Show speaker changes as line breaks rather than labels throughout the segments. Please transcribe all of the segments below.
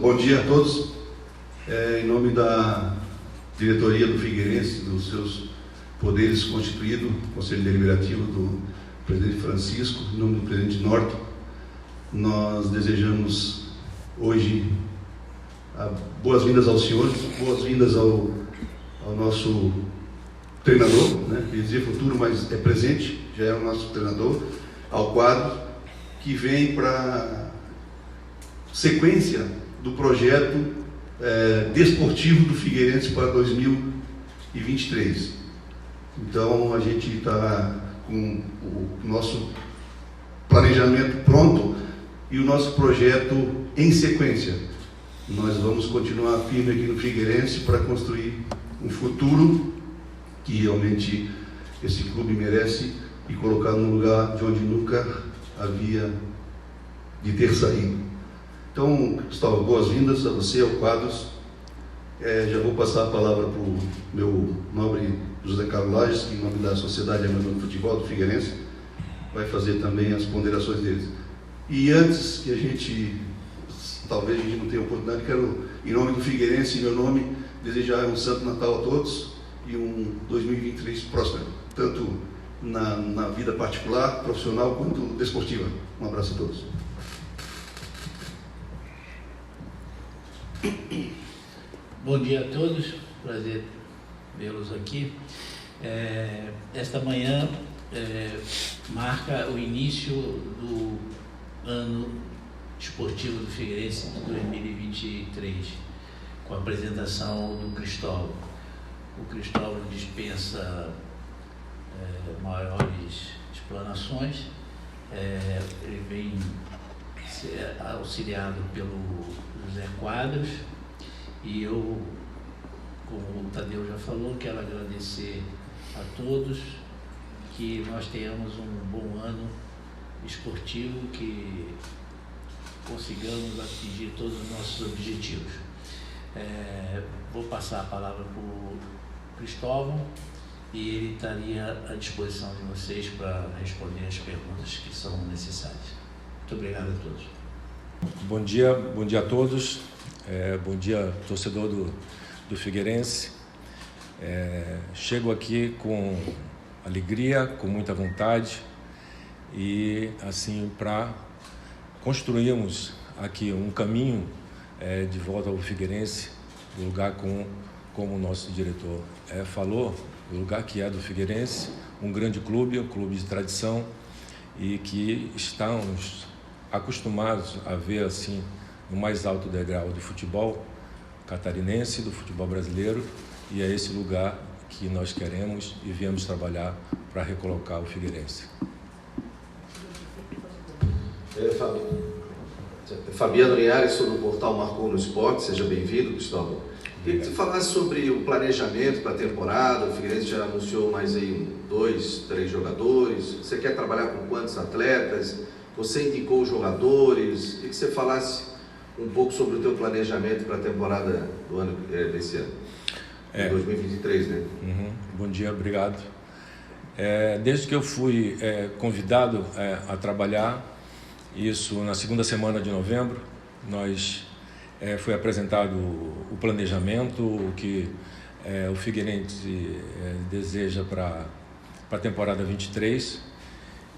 Bom dia a todos. Em nome da diretoria do Figueirense, dos seus poderes constituídos, Conselho Deliberativo do presidente Francisco, em nome do presidente Norton, nós desejamos hoje boas-vindas ao senhor, boas-vindas ao nosso treinador, né? Quer dizer futuro, mas é presente, já é o nosso treinador, ao quadro, que vem para sequência do projeto desportivo do Figueirense para 2023. Então a gente está com o nosso planejamento pronto e o nosso projeto em sequência. Nós vamos continuar firme aqui no Figueirense para construir um futuro que realmente esse clube merece e colocar no lugar de onde nunca havia de ter saído. Então, Gustavo, boas-vindas a você, ao Quadros. Já vou passar a palavra para o meu nobre José Carlos Lages, que em nome da Sociedade Amadora de Futebol do Figueirense vai fazer também as ponderações deles. E antes que a gente, talvez a gente não tenha oportunidade, quero, em nome do Figueirense e meu nome, desejar um Santo Natal a todos e um 2023 próspero, tanto na vida particular, profissional, quanto desportiva. Um abraço a todos.
Bom dia a todos, prazer vê-los aqui. Esta manhã marca o início do ano esportivo do Figueirense de 2023, com a apresentação do Cristóvão. O Cristóvão dispensa maiores explanações, ele vem ser auxiliado pelo José Quadros, e eu, como o Tadeu já falou, quero agradecer a todos, que nós tenhamos um bom ano esportivo, que consigamos atingir todos os nossos objetivos. Vou passar a palavra para o Cristóvão e ele estaria à disposição de vocês para responder as perguntas que são necessárias. Muito obrigado a todos.
Bom dia a todos. Bom dia, torcedor do Figueirense. Chego aqui com alegria, com muita vontade e assim para construirmos aqui um caminho de volta ao Figueirense, do lugar como o nosso diretor falou, o lugar que é do Figueirense, um grande clube, um clube de tradição e que estamos acostumados a ver assim no mais alto degrau do futebol catarinense, do futebol brasileiro, e é esse lugar que nós queremos e viemos trabalhar para recolocar o Figueirense.
Fabiano Linhares, sou do portal Marcou no Esporte, seja bem-vindo, Cristóvão. Queria que você falasse sobre o planejamento para a temporada. O Figueirense já anunciou mais aí 2, 3 jogadores. Você quer trabalhar com quantos atletas? Você indicou os jogadores? Queria que você falasse um pouco sobre o teu planejamento para a temporada do ano desse ano, 2023, né?
Bom dia, obrigado. Desde que eu fui convidado a trabalhar, isso na segunda semana de novembro, foi apresentado o planejamento, o que o Figueirense deseja para a temporada 23,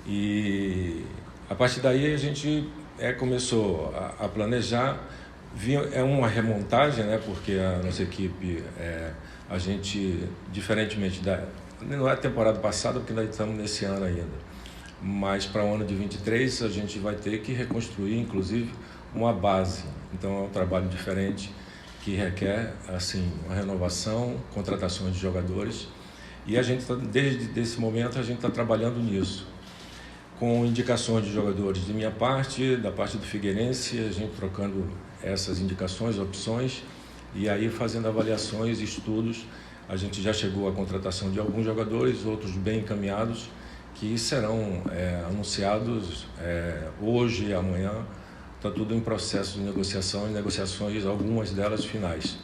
e a partir daí a gente começou a planejar. É uma remontagem, né? Porque a nossa equipe, a gente, diferentemente não é a temporada passada, porque nós estamos nesse ano ainda, mas para o ano de 23 a gente vai ter que reconstruir, inclusive, uma base. Então é um trabalho diferente que requer assim uma renovação, contratações de jogadores, e a gente desde esse momento a gente está trabalhando nisso, com indicações de jogadores de minha parte, da parte do Figueirense, a gente trocando essas indicações, opções, e aí fazendo avaliações e estudos. A gente já chegou à contratação de alguns jogadores, outros bem encaminhados, que serão anunciados hoje e amanhã. Está tudo em processo de negociação, e negociações, algumas delas finais.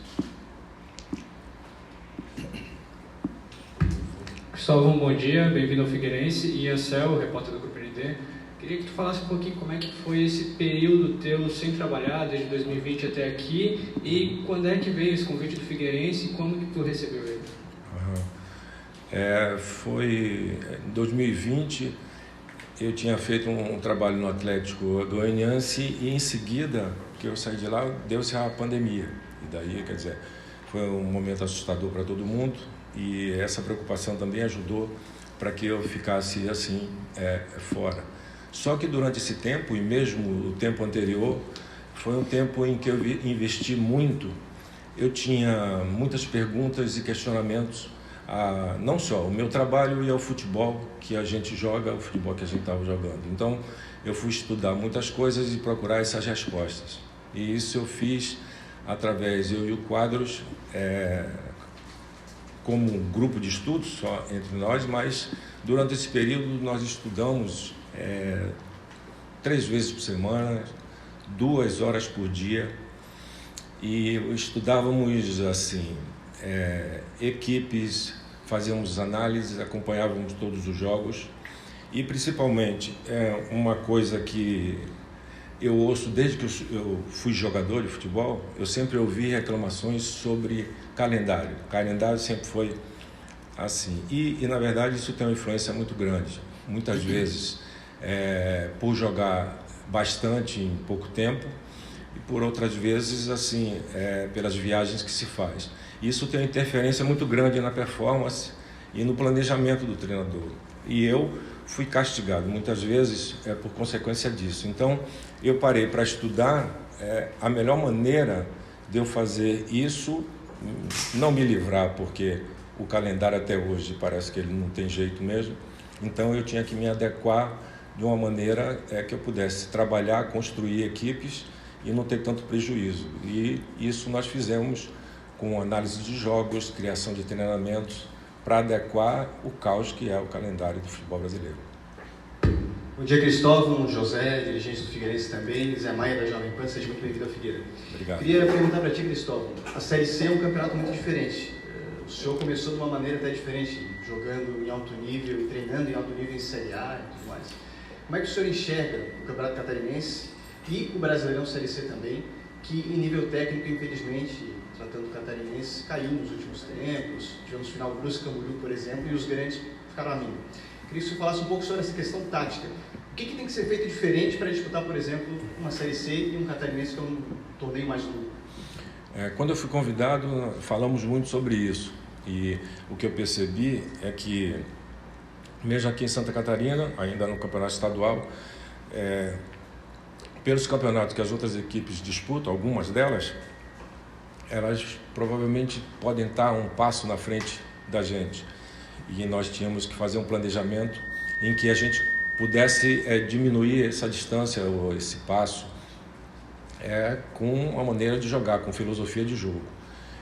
Cristóvão, bom dia, bem-vindo ao Figueirense. E Ansel, repórter do Grupo ND. Queria que tu falasse um pouquinho como é que foi esse período teu sem trabalhar, desde 2020 até aqui, e quando é que veio esse convite do Figueirense e como que tu recebeu ele?
Foi em 2020, eu tinha feito um trabalho no Atlético Goianiense e em seguida que eu saí de lá, deu-se a pandemia. E daí, quer dizer, foi um momento assustador para todo mundo e essa preocupação também ajudou para que eu ficasse assim, fora. Só que durante esse tempo, e mesmo o tempo anterior, foi um tempo em que eu investi muito. Eu tinha muitas perguntas e questionamentos, não só o meu trabalho e ao futebol que a gente joga, o futebol que a gente estava jogando. Então, eu fui estudar muitas coisas e procurar essas respostas. E isso eu fiz através, eu e o Quadros, como um grupo de estudos, só entre nós, mas durante esse período nós estudamos 3 vezes por semana, 2 horas por dia, e estudávamos assim, equipes, fazíamos análises, acompanhávamos todos os jogos e principalmente uma coisa que eu ouço desde que eu fui jogador de futebol, eu sempre ouvi reclamações sobre calendário. O calendário sempre foi assim e na verdade isso tem uma influência muito grande. Muitas vezes por jogar bastante em pouco tempo e por outras vezes assim pelas viagens que se faz. Isso tem uma interferência muito grande na performance e no planejamento do treinador. E eu fui castigado muitas vezes por consequência disso. Então eu parei para estudar a melhor maneira de eu fazer isso, não me livrar, porque o calendário até hoje parece que ele não tem jeito mesmo. Então eu tinha que me adequar de uma maneira que eu pudesse trabalhar, construir equipes e não ter tanto prejuízo. E isso nós fizemos com análise de jogos, criação de treinamentos, para adequar o caos que é o calendário do futebol brasileiro.
Bom dia, Cristóvão, José, dirigente do Figueirense também, Zé Maia da Jovem Pan, seja muito bem-vindo ao Figueira.
Obrigado.
Queria perguntar para ti, Cristóvão, a Série C é um campeonato muito diferente. O senhor começou de uma maneira até diferente, jogando em alto nível e treinando em alto nível em Série A e tudo mais. Como é que o senhor enxerga o Campeonato Catarinense e o Brasileirão Série C também, que em nível técnico, infelizmente, tratando o Catarinense, caiu nos últimos tempos, tivemos final Brusque, Camboriú, por exemplo, e os grandes ficaram a mim. Queria que o senhor falasse um pouco sobre essa questão tática. O que tem que ser feito diferente para disputar, por exemplo, uma Série C e um Catarinense que é um torneio mais longo?
Quando eu fui convidado, falamos muito sobre isso. E o que eu percebi é que, mesmo aqui em Santa Catarina, ainda no campeonato estadual, pelos campeonatos que as outras equipes disputam, algumas delas, elas provavelmente podem estar um passo na frente da gente. E nós tínhamos que fazer um planejamento em que a gente pudesse diminuir essa distância ou esse passo com uma maneira de jogar, com filosofia de jogo.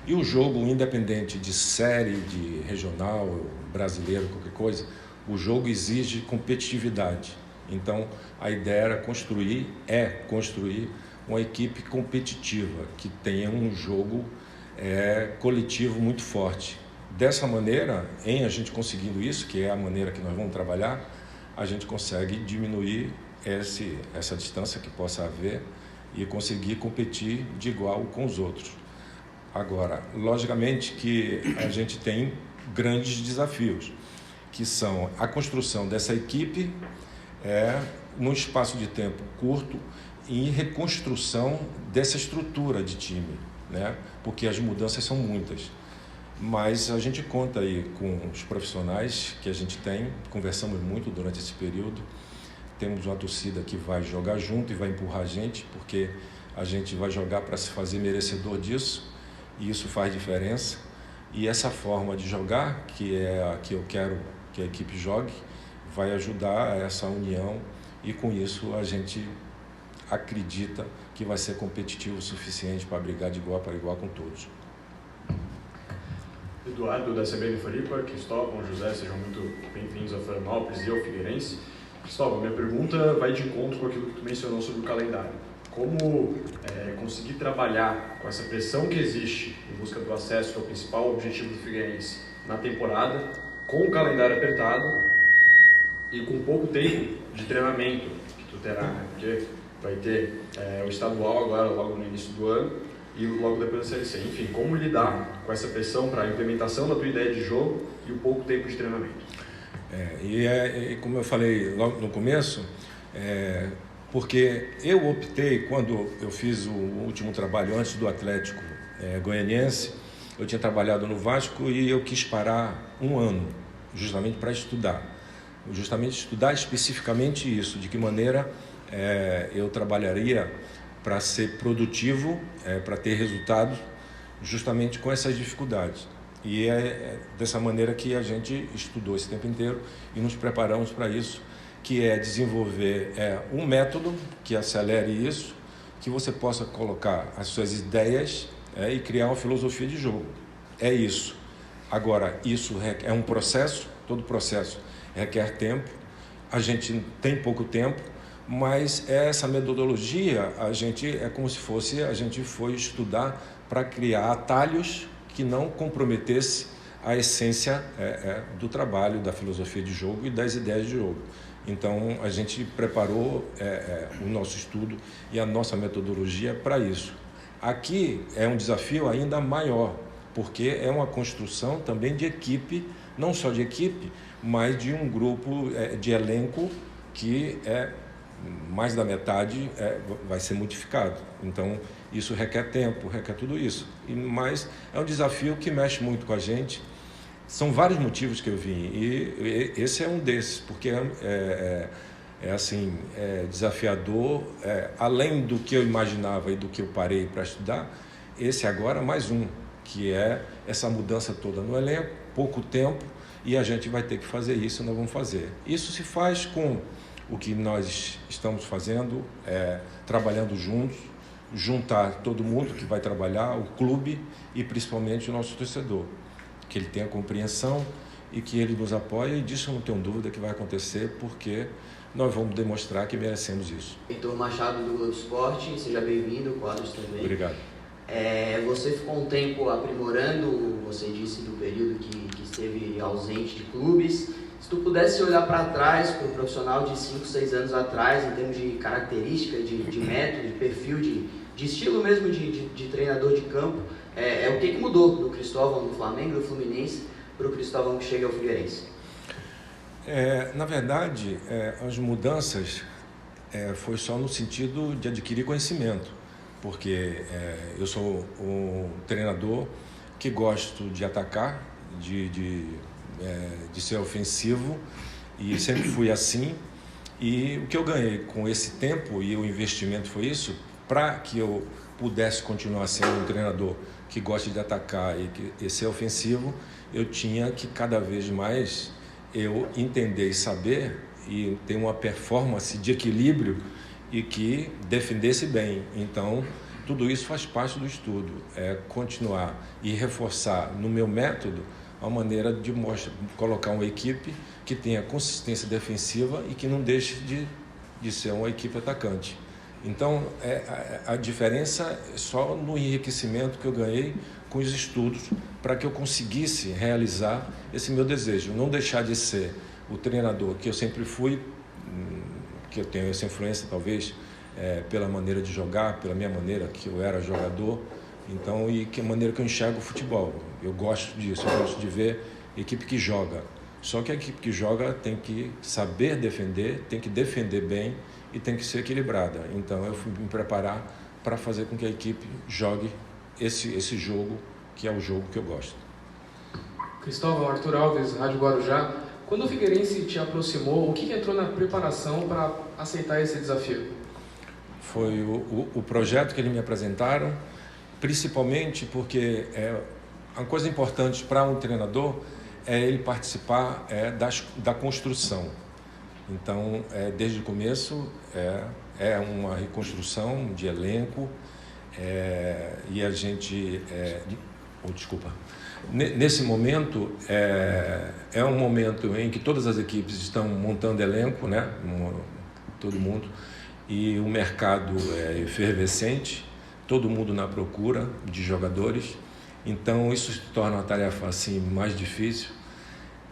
E o jogo, independente de série, de regional, brasileiro, qualquer coisa, o jogo exige competitividade. Então, a ideia era construir uma equipe competitiva, que tenha um jogo coletivo muito forte. Dessa maneira, em a gente conseguindo isso, que é a maneira que nós vamos trabalhar, a gente consegue diminuir essa distância que possa haver e conseguir competir de igual com os outros. Agora, logicamente que a gente tem grandes desafios, que são a construção dessa equipe num espaço de tempo curto e reconstrução dessa estrutura de time, né? Porque as mudanças são muitas. Mas a gente conta aí com os profissionais que a gente tem, conversamos muito durante esse período, temos uma torcida que vai jogar junto e vai empurrar a gente, porque a gente vai jogar para se fazer merecedor disso, e isso faz diferença. E essa forma de jogar, que é a que eu quero que a equipe jogue, vai ajudar essa união, e com isso a gente acredita que vai ser competitivo o suficiente para brigar de igual para igual com todos.
Eduardo, da CBN Floripa, Cristóvão, José, sejam muito bem-vindos a Florianópolis e ao Figueirense. Cristóvão, minha pergunta vai de encontro com aquilo que tu mencionou sobre o calendário. Como conseguir trabalhar com essa pressão que existe em busca do acesso, que é o principal objetivo do Figueirense na temporada, com o calendário apertado e com pouco tempo de treinamento que tu terá, né? Porque vai ter o estadual agora, logo no início do ano, e logo depois da Série C. Enfim, como lidar com essa pressão para a implementação da tua ideia de jogo e o pouco tempo de treinamento?
E como eu falei logo no começo, porque eu optei, quando eu fiz o último trabalho antes do Atlético Goianiense, eu tinha trabalhado no Vasco e eu quis parar um ano, justamente para estudar. Justamente estudar especificamente isso, de que maneira eu trabalharia para ser produtivo, para ter resultados, justamente com essas dificuldades. E é dessa maneira que a gente estudou esse tempo inteiro e nos preparamos para isso, que é desenvolver um método que acelere isso, que você possa colocar as suas ideias e criar uma filosofia de jogo. É isso. Agora, isso é um processo, todo processo requer tempo, a gente tem pouco tempo, mas essa metodologia, é como se fosse, a gente foi estudar para criar atalhos que não comprometesse a essência do trabalho, da filosofia de jogo e das ideias de jogo. Então, a gente preparou o nosso estudo e a nossa metodologia para isso. Aqui é um desafio ainda maior, porque é uma construção também de equipe, não só de equipe, mas de um grupo de elenco que mais da metade vai ser modificado. Então, isso requer tempo, requer tudo isso. Mas é um desafio que mexe muito com a gente. São vários motivos que eu vim, e esse é um desses, porque é desafiador, além do que eu imaginava e do que eu parei para estudar, esse agora mais um, que é essa mudança toda no elenco, pouco tempo, e a gente vai ter que fazer isso, nós vamos fazer. Isso se faz com o que nós estamos fazendo, trabalhando juntos, juntar todo mundo que vai trabalhar, o clube e principalmente o nosso torcedor, que ele tenha compreensão e que ele nos apoie, e disso eu não tenho dúvida que vai acontecer, porque nós vamos demonstrar que merecemos isso.
Heitor Machado do Globo Esporte, seja bem-vindo, Quadros também.
Obrigado.
Você ficou um tempo aprimorando, você disse do período que esteve ausente de clubes. Se tu pudesse olhar para trás, para o profissional de 5, 6 anos atrás, em termos de característica, de método, de perfil, de estilo mesmo de treinador de campo, o que mudou do Cristóvão do Flamengo, do Fluminense, para o Cristóvão que chega ao Figueirense?
Na verdade, as mudanças foi só no sentido de adquirir conhecimento, porque eu sou um treinador que gosto de atacar, de ser ofensivo, e sempre fui assim. E o que eu ganhei com esse tempo e o investimento foi isso, para que eu pudesse continuar sendo um treinador que gosta de atacar e ser ofensivo, eu tinha que cada vez mais eu entender e saber e ter uma performance de equilíbrio e que defendesse bem. Então, tudo isso faz parte do estudo, continuar e reforçar no meu método a maneira de colocar uma equipe que tenha consistência defensiva e que não deixe de ser uma equipe atacante. Então, a diferença é só no enriquecimento que eu ganhei com os estudos para que eu conseguisse realizar esse meu desejo, não deixar de ser o treinador que eu sempre fui, que eu tenho essa influência talvez pela maneira de jogar, pela minha maneira que eu era jogador, então, e que maneira que eu enxergo o futebol. Eu gosto disso, eu gosto de ver equipe que joga. Só que a equipe que joga tem que saber defender, tem que defender bem e tem que ser equilibrada. Então, eu fui me preparar para fazer com que a equipe jogue esse jogo, que é o jogo que eu gosto.
Cristóvão, Arthur Alves, Rádio Guarujá. Quando o Figueirense te aproximou, o que entrou na preparação para aceitar esse desafio?
Foi o projeto que eles me apresentaram, principalmente porque uma coisa importante para um treinador é ele participar da construção. Então, desde o começo, é uma reconstrução de elenco, e a gente... Nesse momento, é um momento em que todas as equipes estão montando elenco, né? Todo mundo, e o mercado é efervescente, todo mundo na procura de jogadores, então isso se torna uma tarefa assim mais difícil.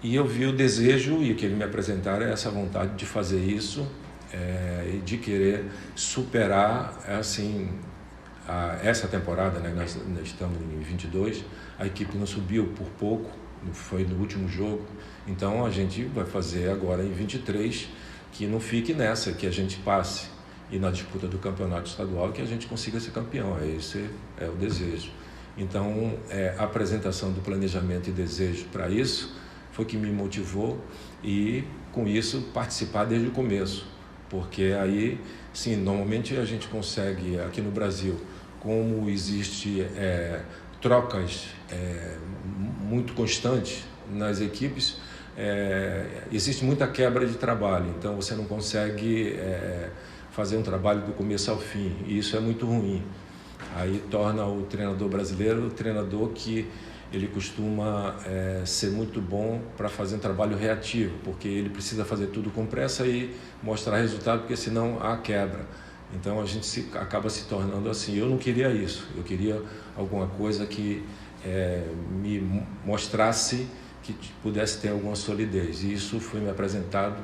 E eu vi o desejo, e o que ele me apresentaram é essa vontade de fazer isso, e de querer superar, assim, essa temporada, né? Nós estamos em 22, a equipe não subiu por pouco, foi no último jogo, então a gente vai fazer agora em 23, que não fique nessa, que a gente passe, e na disputa do campeonato estadual que a gente consiga ser campeão, esse é o desejo. Então, a apresentação do planejamento e desejo para isso foi que me motivou e, com isso, participar desde o começo, porque aí, sim, normalmente a gente consegue, aqui no Brasil, como existe trocas muito constantes nas equipes, existe muita quebra de trabalho, então você não consegue fazer um trabalho do começo ao fim, e isso é muito ruim. Aí torna o treinador brasileiro o treinador que ele costuma ser muito bom para fazer um trabalho reativo, porque ele precisa fazer tudo com pressa e mostrar resultado, porque senão há quebra. Então a gente acaba se tornando assim. Eu não queria isso, eu queria alguma coisa que me mostrasse que pudesse ter alguma solidez, e isso foi me apresentado,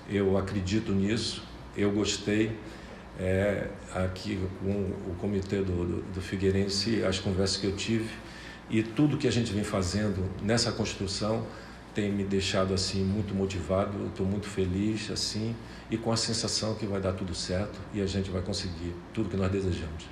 eu acredito nisso, eu gostei. Aqui com o comitê do Figueirense, as conversas que eu tive e tudo que a gente vem fazendo nessa construção tem me deixado assim muito motivado. Estou muito feliz assim e com a sensação que vai dar tudo certo e a gente vai conseguir tudo que nós desejamos.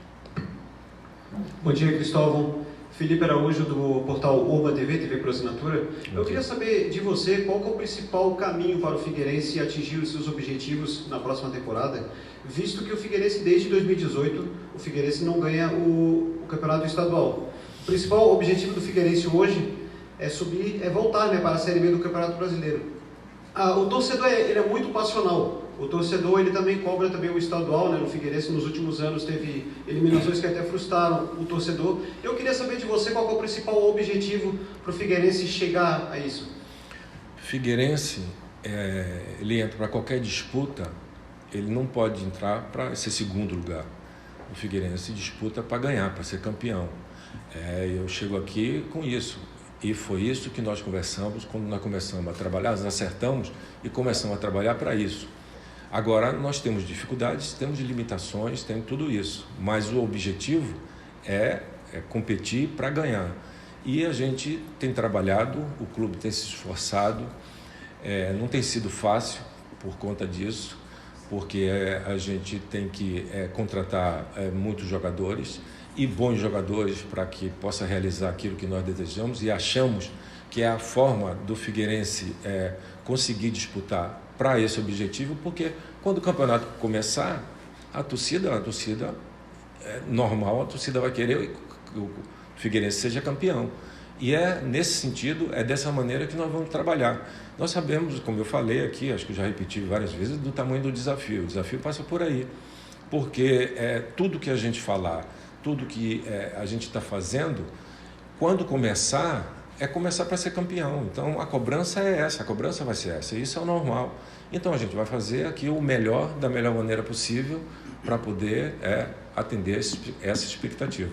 Bom dia, Cristóvão. Felipe Araújo, do portal Urba TV por assinatura. Eu queria saber de você qual que é o principal caminho para o Figueirense atingir os seus objetivos na próxima temporada, visto que o Figueirense, desde 2018, o Figueirense não ganha o campeonato estadual. O principal objetivo do Figueirense hoje é subir, voltar, né, para a Série B do Campeonato Brasileiro. O torcedor ele é muito passional. O torcedor ele também cobra também o estadual, né? No Figueirense nos últimos anos teve eliminações que até frustraram o torcedor. Eu queria saber de você qual é o principal objetivo para o Figueirense chegar a isso.
Figueirense, ele entra para qualquer disputa, ele não pode entrar para ser segundo lugar. O Figueirense disputa para ganhar, para ser campeão. Eu chego aqui com isso. E foi isso que nós conversamos quando nós começamos a trabalhar, nós acertamos e começamos a trabalhar para isso. Agora, nós temos dificuldades, temos limitações, temos tudo isso, mas o objetivo é competir para ganhar. E a gente tem trabalhado, o clube tem se esforçado, não tem sido fácil por conta disso, porque a gente tem que contratar muitos jogadores e bons jogadores para que possa realizar aquilo que nós desejamos, e achamos que é a forma do Figueirense conseguir disputar para esse objetivo, porque quando o campeonato começar, a torcida normal, a torcida vai querer que o Figueirense seja campeão. E nesse sentido, dessa maneira que nós vamos trabalhar. Nós sabemos, como eu falei aqui, acho que eu já repeti várias vezes, do tamanho do desafio. O desafio passa por aí, porque tudo que a gente falar, tudo que a gente está fazendo, quando começar para ser campeão. Então a cobrança é essa, a cobrança vai ser essa, isso é o normal. Então a gente vai fazer aqui o melhor, da melhor maneira possível, para poder atender essa expectativa.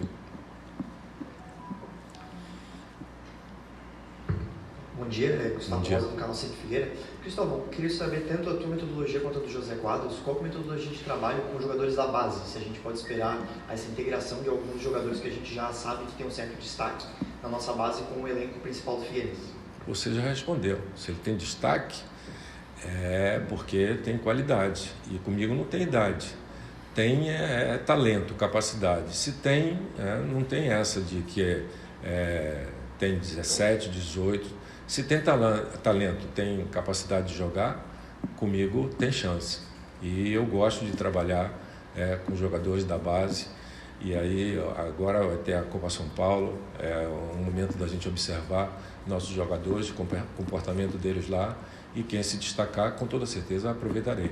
Bom dia, Gustavo Rosa, do canal Sempre Figueira. Cristóvão, queria saber tanto a tua metodologia quanto a do José Quadros, qual é a metodologia de trabalho com jogadores da base, se a gente pode esperar essa integração de alguns jogadores que a gente já sabe que tem um certo destaque na nossa base com o elenco principal do Figueirense.
Você já respondeu, se ele tem destaque, porque tem qualidade, e comigo não tem idade, tem talento, capacidade. Se tem, não tem essa de que tem 17, 18, se tem talento, tem capacidade de jogar, comigo tem chance. E eu gosto de trabalhar com jogadores da base. E aí agora vai ter a Copa São Paulo, um momento da gente observar nossos jogadores, o comportamento deles lá, e quem se destacar, com toda certeza, aproveitarei.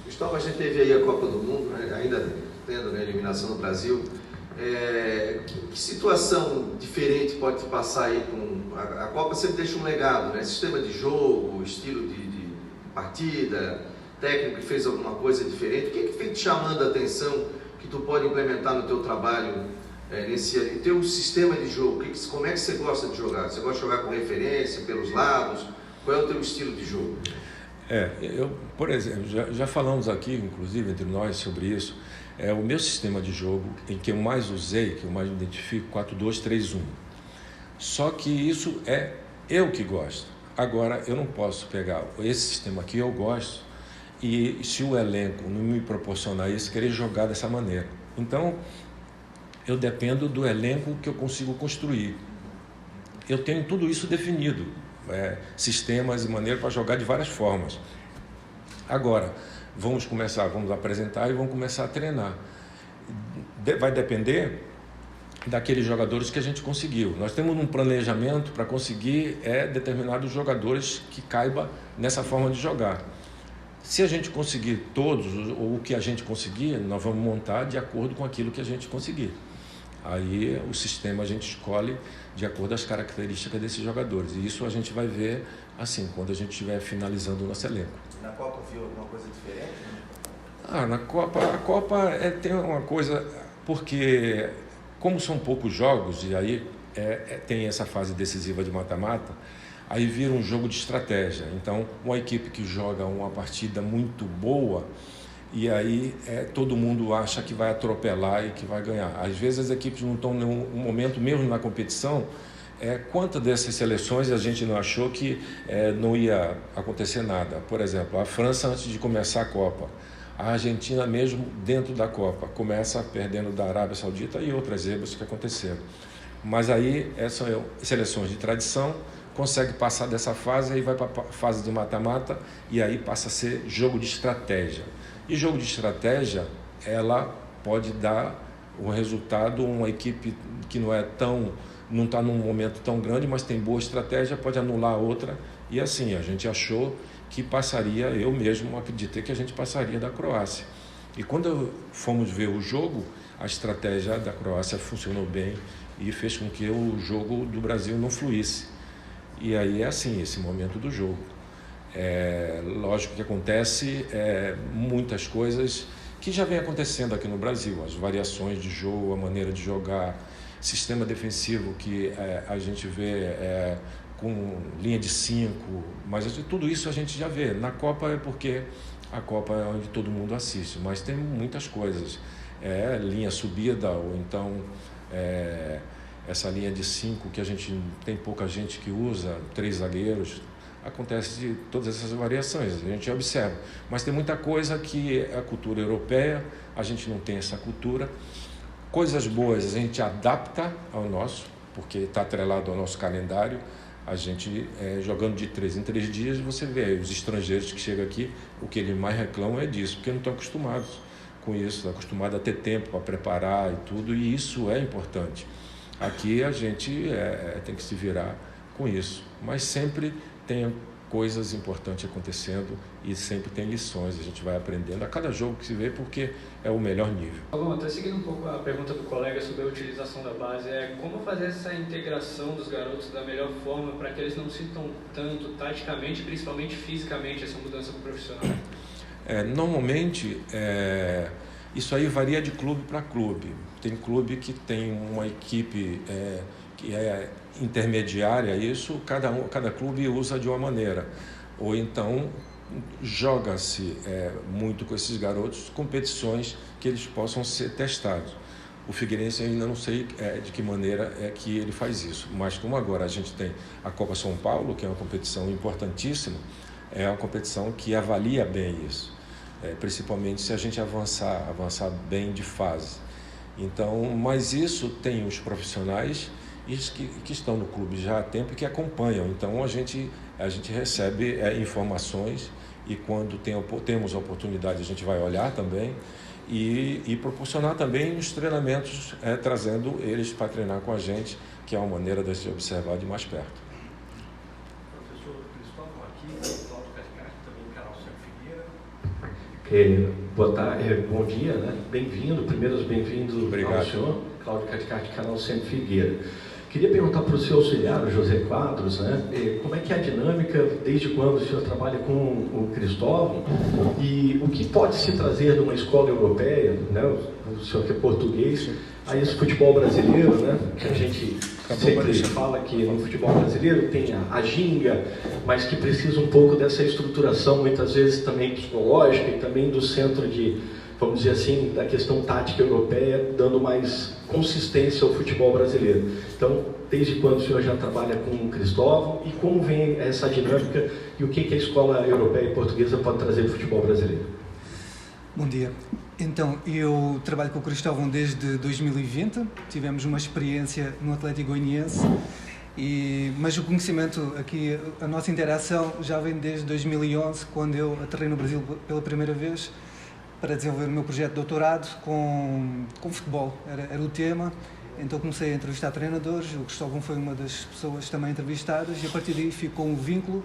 Gustavo, a gente teve aí a Copa do Mundo, né? Ainda tendo a eliminação no Brasil. Que situação diferente pode te passar aí com a Copa? Sempre deixa um legado, né? Sistema de jogo, estilo de partida, técnico que fez alguma coisa diferente. O que vem te chamando a atenção que tu pode implementar no teu trabalho Em ter um sistema de jogo, como é que você gosta de jogar? Você gosta de jogar com referência, pelos lados? Qual é o teu estilo de jogo?
Por exemplo, já falamos aqui, inclusive, entre nós sobre isso. O meu sistema de jogo, em que eu mais usei, que eu mais me identifico, 4-2-3-1. Só que isso é eu que gosto. Agora, eu não posso pegar esse sistema que eu gosto e, se o elenco não me proporcionar isso, querer jogar dessa maneira. Então, eu dependo do elenco que eu consigo construir. Eu tenho tudo isso definido, sistemas e maneiras para jogar de várias formas. Agora, vamos apresentar e vamos começar a treinar. Vai depender daqueles jogadores que a gente conseguiu. Nós temos um planejamento para conseguir determinados jogadores que caiba nessa forma de jogar. Se a gente conseguir todos, ou o que a gente conseguir, nós vamos montar de acordo com aquilo que a gente conseguir. Aí o sistema a gente escolhe de acordo com as características desses jogadores. E isso a gente vai ver assim, quando a gente estiver finalizando o nosso elenco.
Na Copa viu alguma coisa diferente?
Na Copa, a Copa tem uma coisa, porque como são poucos jogos, e aí tem essa fase decisiva de mata-mata, aí vira um jogo de estratégia. Então, uma equipe que joga uma partida muito boa, e aí todo mundo acha que vai atropelar e que vai ganhar. Às vezes as equipes não estão em um momento, mesmo na competição, quantas dessas seleções a gente não achou que não ia acontecer nada. Por exemplo, a França, antes de começar a Copa, a Argentina mesmo dentro da Copa, começa perdendo da Arábia Saudita e outras zebras que aconteceram. Mas aí essas seleções de tradição conseguem passar dessa fase e vai para a fase de mata-mata, e aí passa a ser jogo de estratégia. E jogo de estratégia, ela pode dar o resultado, uma equipe que não está num momento tão grande, mas tem boa estratégia, pode anular a outra. E assim, a gente achou que passaria, eu mesmo acreditei que a gente passaria da Croácia. E quando fomos ver o jogo, a estratégia da Croácia funcionou bem e fez com que o jogo do Brasil não fluísse. E aí é assim, esse momento do jogo. Lógico que acontece muitas coisas que já vem acontecendo aqui no Brasil, as variações de jogo, a maneira de jogar, sistema defensivo que a gente vê com linha de 5, mas tudo isso a gente já vê. Na Copa é porque a Copa é onde todo mundo assiste, mas tem muitas coisas, linha subida, ou então essa linha de 5 que a gente tem pouca gente que usa, 3 zagueiros. Acontece de todas essas variações, a gente observa. Mas tem muita coisa que é a cultura europeia, a gente não tem essa cultura. Coisas boas a gente adapta ao nosso, porque está atrelado ao nosso calendário. A gente, jogando de 3 em 3 dias, você vê os estrangeiros que chegam aqui, o que eles mais reclamam é disso, porque não estão acostumados com isso, estão acostumados a ter tempo para preparar e tudo, e isso é importante. Aqui a gente tem que se virar com isso, mas sempre tem coisas importantes acontecendo e sempre tem lições, a gente vai aprendendo a cada jogo que se vê, porque é o melhor nível.
Bom, até seguindo um pouco a pergunta do colega sobre a utilização da base, como fazer essa integração dos garotos da melhor forma para que eles não sintam tanto taticamente, principalmente fisicamente, essa mudança para o profissional?
Normalmente, isso aí varia de clube para clube. Tem clube que tem uma equipe que é intermediária, isso cada clube usa de uma maneira. Ou então joga-se muito com esses garotos competições que eles possam ser testados. O Figueirense ainda não sei de que maneira que ele faz isso, mas como agora a gente tem a Copa São Paulo, que é uma competição importantíssima, é uma competição que avalia bem isso, principalmente se a gente avançar bem de fase. Então, mas isso tem os profissionais que estão no clube já há tempo e que acompanham. Então a gente recebe informações, e quando temos a oportunidade a gente vai olhar também e proporcionar também os treinamentos, trazendo eles para treinar com a gente, que é uma maneira de se observar de mais perto.
Professor Cristóvão, aqui, Cláudio Caticati, também do canal Centro Figueira. Boa tarde, bom dia, né? Bem-vindo, primeiros bem-vindos ao senhor, Cláudio Caticati, canal Centro Figueira. Queria perguntar para o seu auxiliar, o José Quadros, né, como é que é a dinâmica, desde quando o senhor trabalha com o Cristóvão, e o que pode se trazer de uma escola europeia, né, o senhor que é português, a esse futebol brasileiro, né, que a gente sempre fala que no futebol brasileiro tem a ginga, mas que precisa um pouco dessa estruturação, muitas vezes também psicológica, e também do centro de, vamos dizer assim, da questão tática europeia, dando mais consistência ao futebol brasileiro. Então, desde quando o senhor já trabalha com o Cristóvão e como vem essa dinâmica e o que a escola europeia e portuguesa pode trazer para o futebol brasileiro?
Bom dia. Então, eu trabalho com o Cristóvão desde 2020, tivemos uma experiência no Atlético Goianiense, mas o conhecimento aqui, a nossa interação já vem desde 2011, quando eu aterrei no Brasil pela primeira vez para desenvolver o meu projeto de doutorado com futebol, era o tema. Então comecei a entrevistar treinadores, o Cristóvão foi uma das pessoas também entrevistadas e a partir daí ficou um vínculo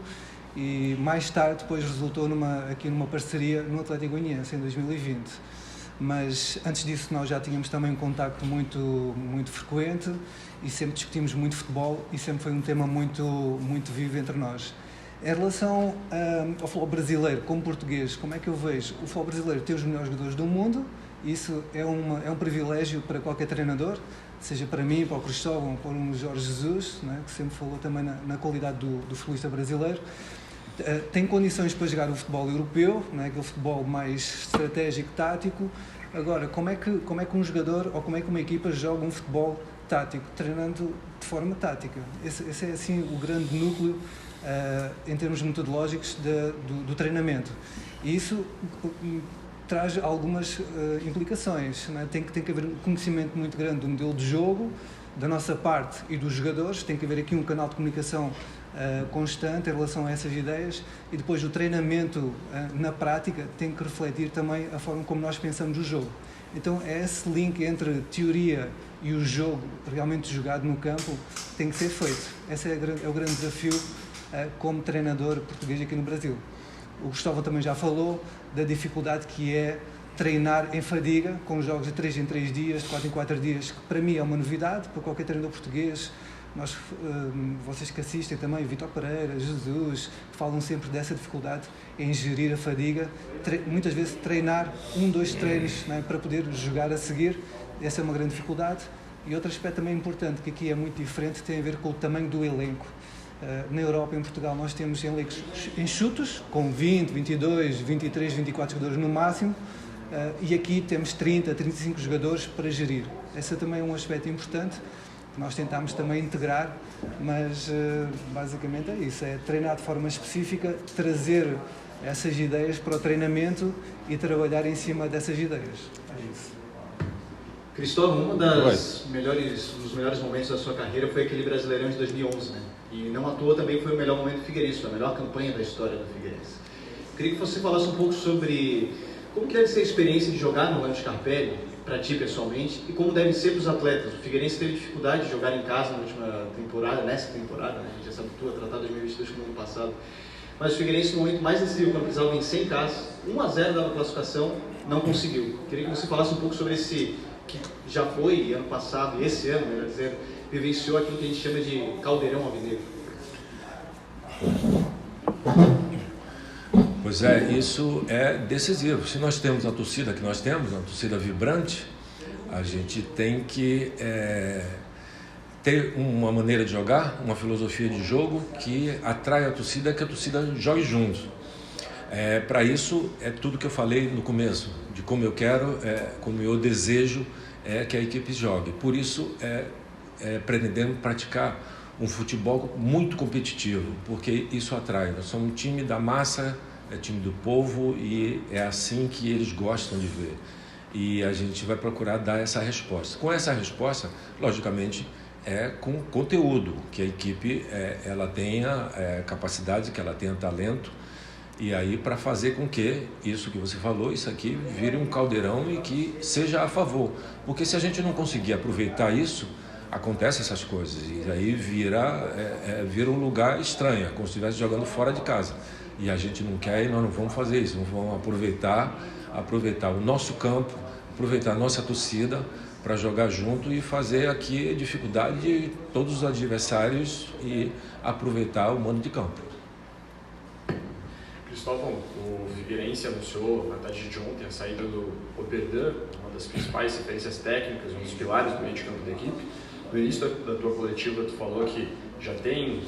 e mais tarde depois resultou aqui numa parceria no Atlético Goianiense em 2020. Mas antes disso nós já tínhamos também um contacto muito frequente e sempre discutimos muito futebol e sempre foi um tema muito vivo entre nós. Em relação ao futebol brasileiro, como português, como é que eu vejo? O futebol brasileiro tem os melhores jogadores do mundo, isso é um privilégio para qualquer treinador, seja para mim, para o Cristóvão, para o Jorge Jesus, né, que sempre falou também na qualidade do futebolista brasileiro. Tem condições para jogar o futebol europeu, né, aquele futebol mais estratégico, tático. Agora, como é que um jogador ou como é que uma equipa joga um futebol tático, treinando de forma tática? Esse é assim o grande núcleo em termos metodológicos do treinamento. E isso traz algumas implicações, né? Tem que haver um conhecimento muito grande do modelo de jogo, da nossa parte e dos jogadores, tem que haver aqui um canal de comunicação constante em relação a essas ideias e depois o treinamento na prática tem que refletir também a forma como nós pensamos o jogo. Então é esse link entre teoria e o jogo realmente jogado no campo tem que ser feito. Esse é o grande desafio como treinador português aqui no Brasil. O Gustavo também já falou da dificuldade que é treinar em fadiga, com jogos de 3 em 3 dias, de 4 em 4 dias, que para mim é uma novidade, para qualquer treinador português. Vocês que assistem também, Vítor Pereira, Jesus, falam sempre dessa dificuldade em gerir a fadiga, muitas vezes treinar 2 treinos, né, para poder jogar a seguir, essa é uma grande dificuldade. E outro aspecto também importante, que aqui é muito diferente, tem a ver com o tamanho do elenco. Na Europa e em Portugal nós temos elencos enxutos, com 20, 22, 23, 24 jogadores no máximo, e aqui temos 30, 35 jogadores para gerir. Esse também é um aspecto importante que nós tentamos também integrar, mas basicamente é isso, é treinar de forma específica, trazer essas ideias para o treinamento e trabalhar em cima dessas ideias. É isso.
Cristóvão, dos melhores momentos da sua carreira foi aquele Brasileirão de 2011, né? E não à toa também foi o melhor momento do Figueirense, foi a melhor campanha da história do Figueirense. Queria que você falasse um pouco sobre como que deve ser a experiência de jogar no Orlando Scarpelli, para ti pessoalmente, e como deve ser para os atletas. O Figueirense teve dificuldade de jogar em casa na última temporada, nessa temporada, né? A gente já sabe que tu tratado 2022 como ano passado. Mas o Figueirense, no momento mais decisivo, quando precisava vencer em casa, 1-0 dava classificação, não conseguiu. Queria que você falasse um pouco sobre esse, que já foi ano passado, e esse ano, melhor dizendo, vivenciou aquilo que a gente chama de caldeirão alvinegro.
Pois é, isso é decisivo. Se nós temos a torcida que nós temos, uma torcida vibrante, a gente tem que ter uma maneira de jogar, uma filosofia de jogo que atrai a torcida, que a torcida jogue junto. Para isso, é tudo que eu falei no começo, de como eu quero, como eu desejo que a equipe jogue. Por isso, pretendemos praticar um futebol muito competitivo, porque isso atrai. Nós somos um time da massa, time do povo, e é assim que eles gostam de ver. E a gente vai procurar dar essa resposta. Com essa resposta, logicamente, com conteúdo, que a equipe ela tenha capacidade, que ela tenha talento, e aí para fazer com que isso que você falou, isso aqui vire um caldeirão e que seja a favor. Porque se a gente não conseguir aproveitar isso, acontecem essas coisas, e aí vira um lugar estranho, como se estivesse jogando fora de casa. E a gente não quer, e nós não vamos fazer isso, nós vamos aproveitar o nosso campo, aproveitar a nossa torcida para jogar junto e fazer aqui a dificuldade de todos os adversários e aproveitar o mando de campo.
Cristóvão, o Figueirense anunciou na tarde de ontem a saída do Oberdan, uma das principais referências técnicas, um dos pilares do meio de campo da equipe. No início da tua coletiva, tu falou que já tem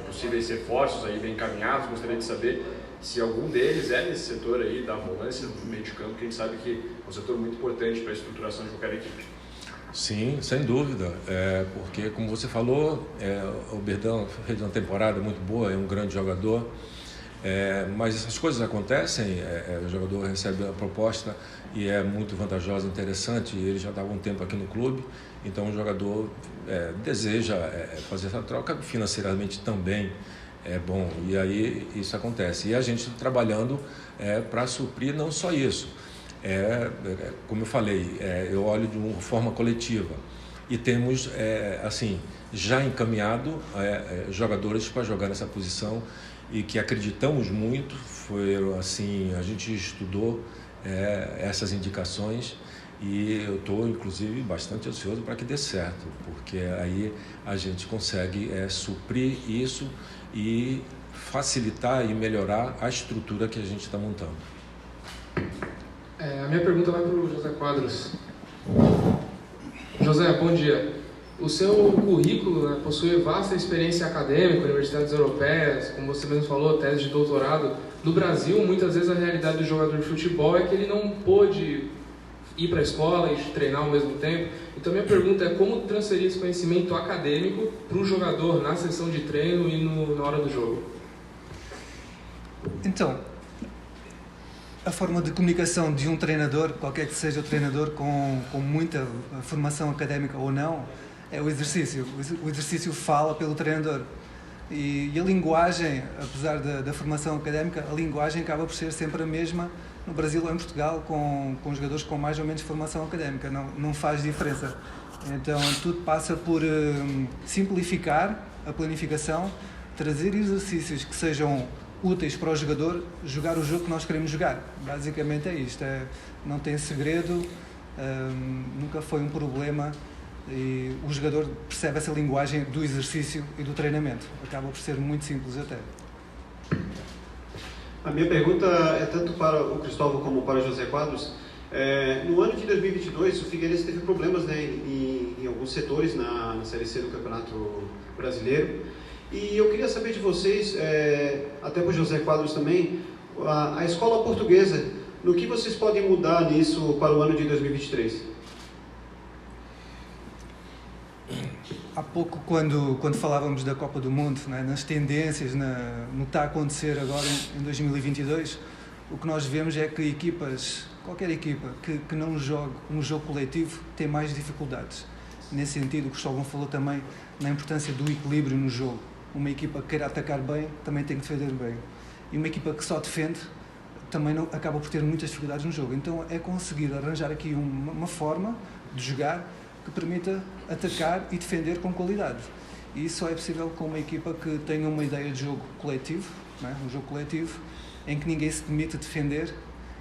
possíveis reforços aí bem encaminhados. Gostaria de saber se algum deles é nesse setor aí da volância do meio de campo, que a gente sabe que é um setor muito importante para a estruturação de qualquer equipe.
Sim, sem dúvida, porque como você falou, o Oberdan fez uma temporada muito boa, é um grande jogador, mas essas coisas acontecem, o jogador recebe a proposta e é muito vantajosa, interessante, e ele já estava um tempo aqui no clube, então o jogador deseja fazer essa troca, financeiramente também é bom, e aí isso acontece. E a gente está trabalhando para suprir não só isso, como eu falei, eu olho de uma forma coletiva e temos assim, já encaminhado jogadores para jogar nessa posição e que acreditamos muito. Foi assim, a gente estudou essas indicações e eu estou inclusive bastante ansioso para que dê certo, porque aí a gente consegue suprir isso e facilitar e melhorar a estrutura que a gente está montando.
A minha pergunta vai para o José Quadros. José, bom dia. O seu currículo possui vasta experiência acadêmica, universidades europeias, como você mesmo falou, tese de doutorado. No Brasil, muitas vezes a realidade do jogador de futebol é que ele não pôde ir para a escola e treinar ao mesmo tempo. Então, minha pergunta é como transferir esse conhecimento acadêmico para o jogador na sessão de treino e na hora do jogo?
Então, a forma de comunicação de um treinador, qualquer que seja o treinador, com muita formação académica ou não, é o exercício. O exercício fala pelo treinador. E a linguagem, apesar da formação académica, a linguagem acaba por ser sempre a mesma no Brasil ou em Portugal, com jogadores com mais ou menos formação académica. Não faz diferença. Então, tudo passa por simplificar a planificação, trazer exercícios que sejam úteis para o jogador jogar o jogo que nós queremos jogar. Basicamente é isto. Não tem segredo, nunca foi um problema. E o jogador percebe essa linguagem do exercício e do treinamento. Acaba por ser muito simples até.
A minha pergunta é tanto para o Cristóvão como para o José Quadros. No ano de 2022, o Figueirense teve problemas, né, em alguns setores na Série C do Campeonato Brasileiro. E eu queria saber de vocês, até para o José Quadros também, a escola portuguesa, no que vocês podem mudar nisso para o ano de 2023?
Há pouco, quando falávamos da Copa do Mundo, né, nas tendências, no que está a acontecer agora em 2022, o que nós vemos é que qualquer equipa que não jogue um jogo coletivo tem mais dificuldades. Nesse sentido, o Cristóvão falou também na importância do equilíbrio no jogo. Uma equipa que queira atacar bem, também tem que defender bem. E uma equipa que só defende, também acaba por ter muitas dificuldades no jogo. Então é conseguir arranjar aqui uma forma de jogar que permita atacar e defender com qualidade. E isso só é possível com uma equipa que tenha uma ideia de jogo coletivo, né? Um jogo coletivo em que ninguém se limite a defender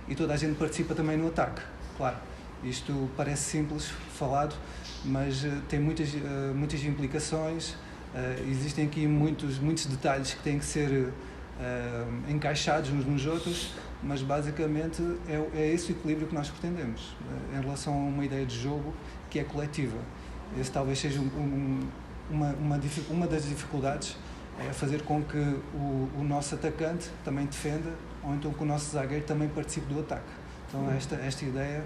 e toda a gente participa também no ataque. Claro, isto parece simples, falado, mas tem muitas implicações, existem aqui muitos detalhes que têm que ser encaixados uns nos outros, mas basicamente é esse o equilíbrio que nós pretendemos em relação a uma ideia de jogo que é coletiva. Esse talvez seja uma das dificuldades, é fazer com que o nosso atacante também defenda, ou então que o nosso zagueiro também participe do ataque. Então esta ideia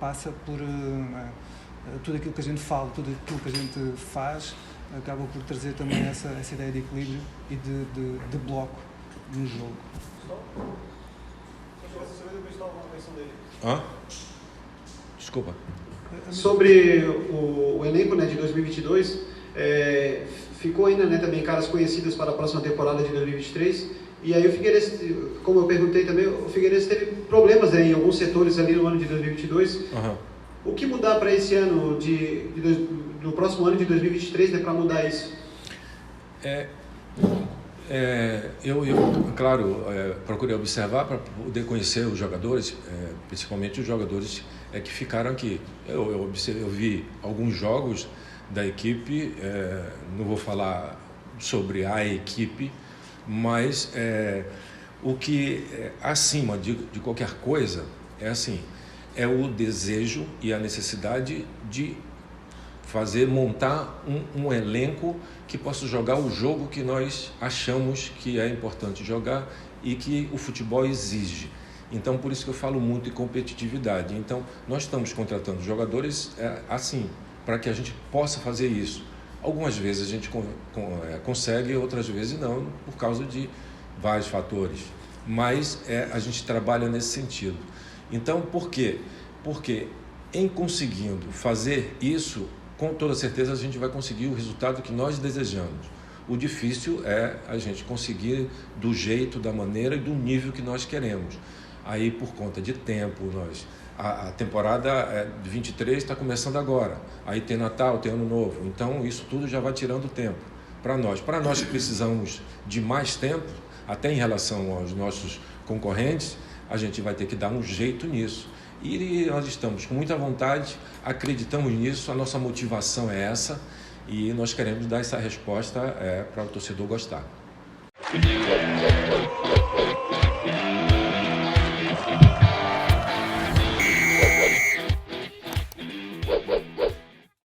passa por tudo aquilo que a gente fala, tudo aquilo que a gente faz, acaba por trazer também essa ideia de equilíbrio e de bloco no jogo.
Desculpa.
Sobre o elenco, né, de 2022, ficou ainda, né, também caras conhecidas para a próxima temporada de 2023. E aí o Figueirense, como eu perguntei também, o Figueirense teve problemas, né, em alguns setores ali no ano de 2022.
Uhum.
O que mudar para esse ano, do próximo ano de 2023, né, para mudar isso?
Claro, procurei observar para poder conhecer os jogadores, principalmente os jogadores que ficaram aqui. Eu vi alguns jogos da equipe, não vou falar sobre a equipe, mas o que acima de qualquer coisa é o desejo e a necessidade de montar um elenco que possa jogar o jogo que nós achamos que é importante jogar e que o futebol exige. Então, por isso que eu falo muito em competitividade. Então, nós estamos contratando jogadores para que a gente possa fazer isso. Algumas vezes a gente consegue, outras vezes não, por causa de vários fatores. Mas a gente trabalha nesse sentido. Então, por quê? Porque em conseguindo fazer isso, com toda certeza a gente vai conseguir o resultado que nós desejamos. O difícil é a gente conseguir do jeito, da maneira e do nível que nós queremos. Aí, por conta de tempo, a temporada de 23 está começando agora. Aí tem Natal, tem Ano Novo. Então, isso tudo já vai tirando tempo para nós. Para nós que precisamos de mais tempo, até em relação aos nossos concorrentes, a gente vai ter que dar um jeito nisso. E nós estamos com muita vontade, acreditamos nisso, a nossa motivação é essa e nós queremos dar essa resposta para o torcedor gostar.